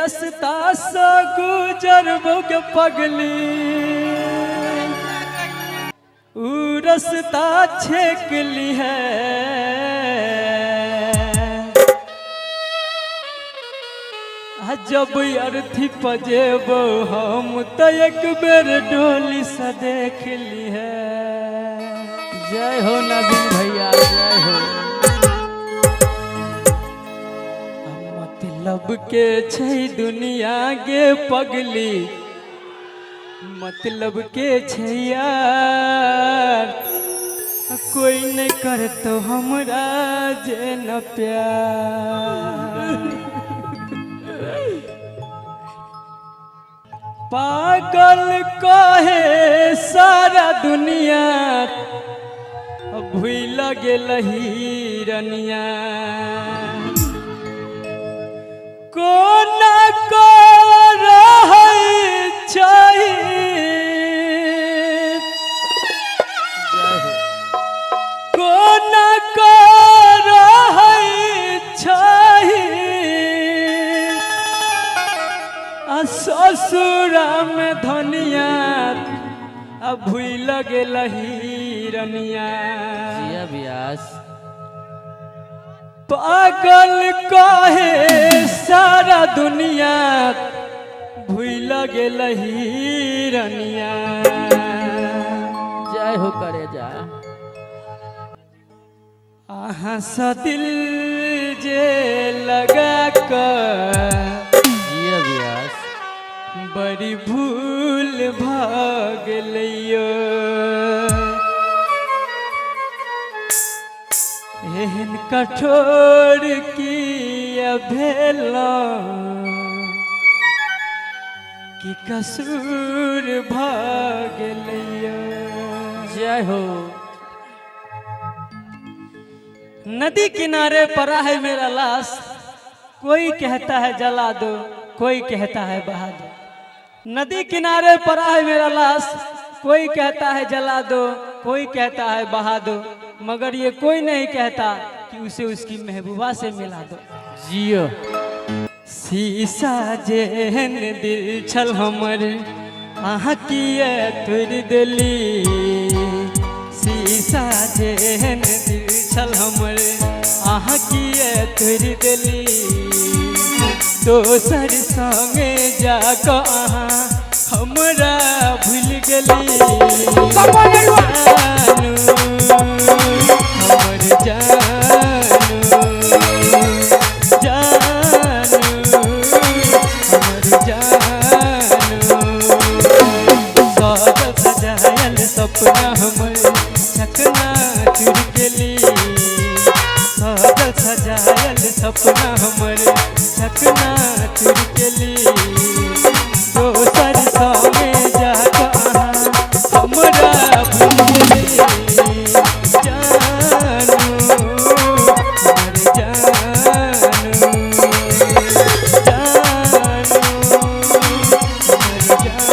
रस्ता से गुजरबो के पगली ऊ रस्ता छेक ली है जब अर्थी पजेबो हम तो एक बेर डोली से देख ली है। जय हो नवीन भैया जय हो। मतलब के छै दुनिया गे पगली मतलब के छै यार कोई नहीं करतो हमरा जे न प्यार। पागल कहे सारा दुनिया भूल गेल हिरनिया कोना को रहै छै कोना को रहै छै ससुरा में धनिया अब भूल गेल हिरनिया। पागल कहे सारा दुनिया भूल गेल हिरनिया। जय हो करे जा। आहा सा दिल जे लगा कर बड़ी भूल भाग लियो एहन कठोर किया भेला कि कसूर भाग लियो। जय हो। नदी किनारे पड़ा है मेरा लाश कोई कहता है जला दो कोई कहता है बहा दो। नदी किनारे पड़ा है मेरा लाश कोई कहता है जला दो कोई कहता है बहा दो मगर ये कोई नहीं कहता कि उसे उसकी महबूबा से मिला दो। जियो। शीशा जेहन दिल छल हमर अहाँ किए तोड़ देली शीशा जेहन दिल छल हमर अहाँ किए तोड़ देली दोसर संगे जाके अहाँ हमरा भूल गेली। हमर जानू जानू हमर जानू सजल सजायल सपना हमर चकना चुर गेली सजल सजायल सपना हमर चकना चुर गेली दोसर संगे जाके अहाँ हमरा भूल गेली। जानू हमर जानू जानू हमर जानू।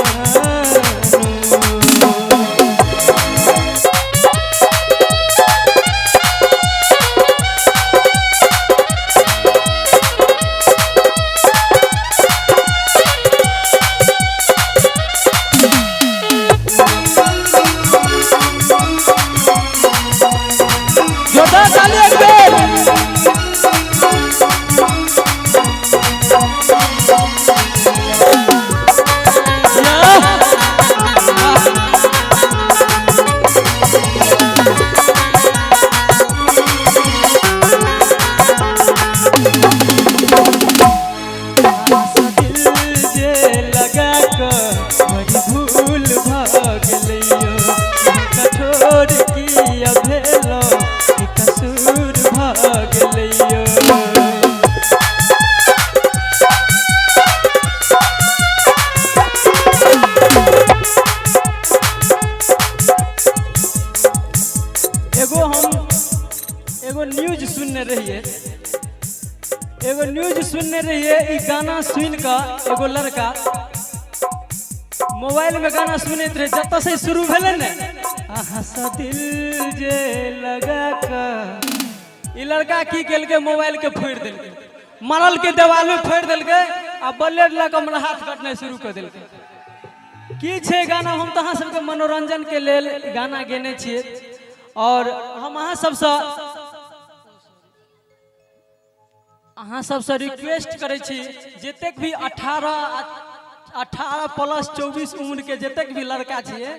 न्यूज सुनने रहिए ई गाना सुन का एगो लड़का मोबाइल में गाना सुनते रहे जब से शुरू भेले ने हंसा दिल जे लगा का ई लड़का की केल के मोबाइल के फोड़ देलके मारल के दीवार में फोड़ देलके आ ब्लेड लग हमरा हाथ कटने शुरू कर दिल की छे गाना हम तो अहाँ सबके मनोरंजन के लेल गाना गेने छिए और हम अहाँ सबसे रिक्वेस्ट करे छी जतेक भी 18 प्लस 24 उम्र के जतेक भी लड़का छिए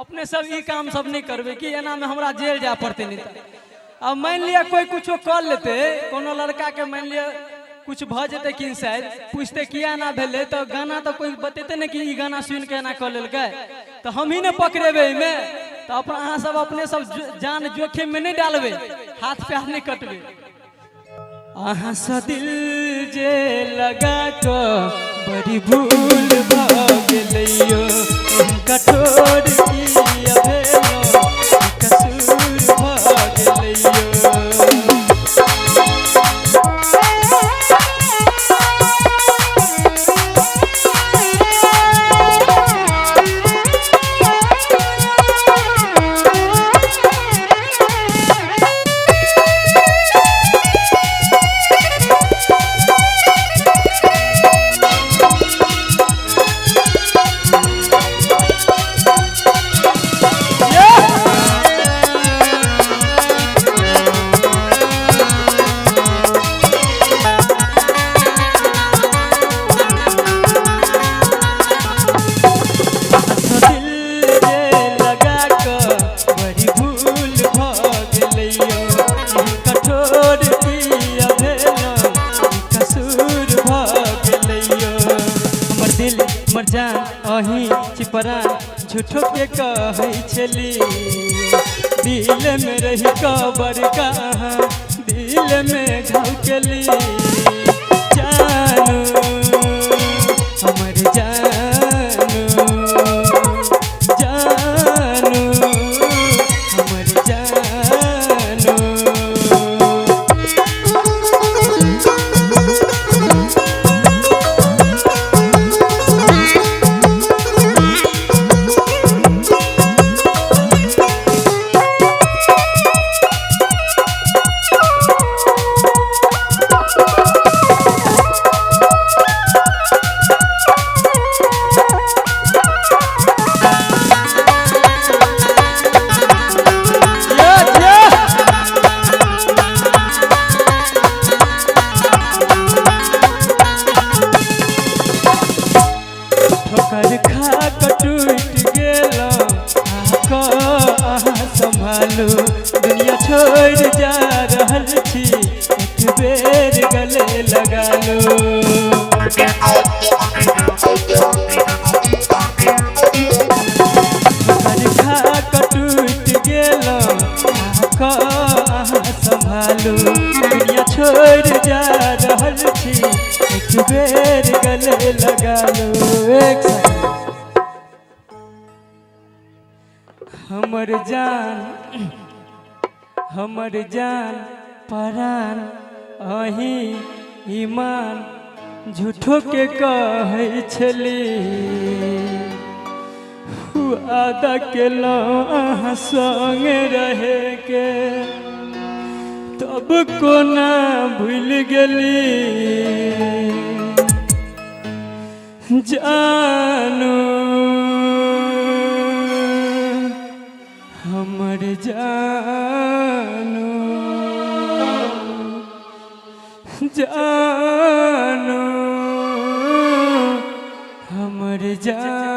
अपने सब ई काम सब नहीं करबे कि एना में हमरा जेल जा पड़ते नहीं अब मान लिया कोई कुछ कर लेते कोनो लड़का के मान लिया कुछ भ जते कि शायद पूछते किया ना भेले तो गाना तो कोई बतेते नहीं कि ई गाना सुन के ना कर लेलकै तो हम ही ने पकड़ेबे में तो अपना अहाँ सब अपने सब जान जोखिम में नहीं डालबे हाथ पैर नहीं कटबे अहाँ सा दिल जे लगा को बड़ी भूल भ गेलैयो कठोर किया भेलो कसूर भ गेलैयो झूठो के कहै छली दिल में रही कबर कहाँ दिल में घाव केली जानू हमर जानू जानू हमर जानू दुनिया छोड़ जा रहल छी एक बेर गले लगा लो खा टूट गेलो संभालू दुनिया छोड़ जा रहल छी एक बेर गले लगा लो एक हमर जान परान अही ईमान झूठो के कहै छली आदा केलो अहाँ संगे रहे के तब कोना भूल गेली जानू हमर जानू जानू हमर जानू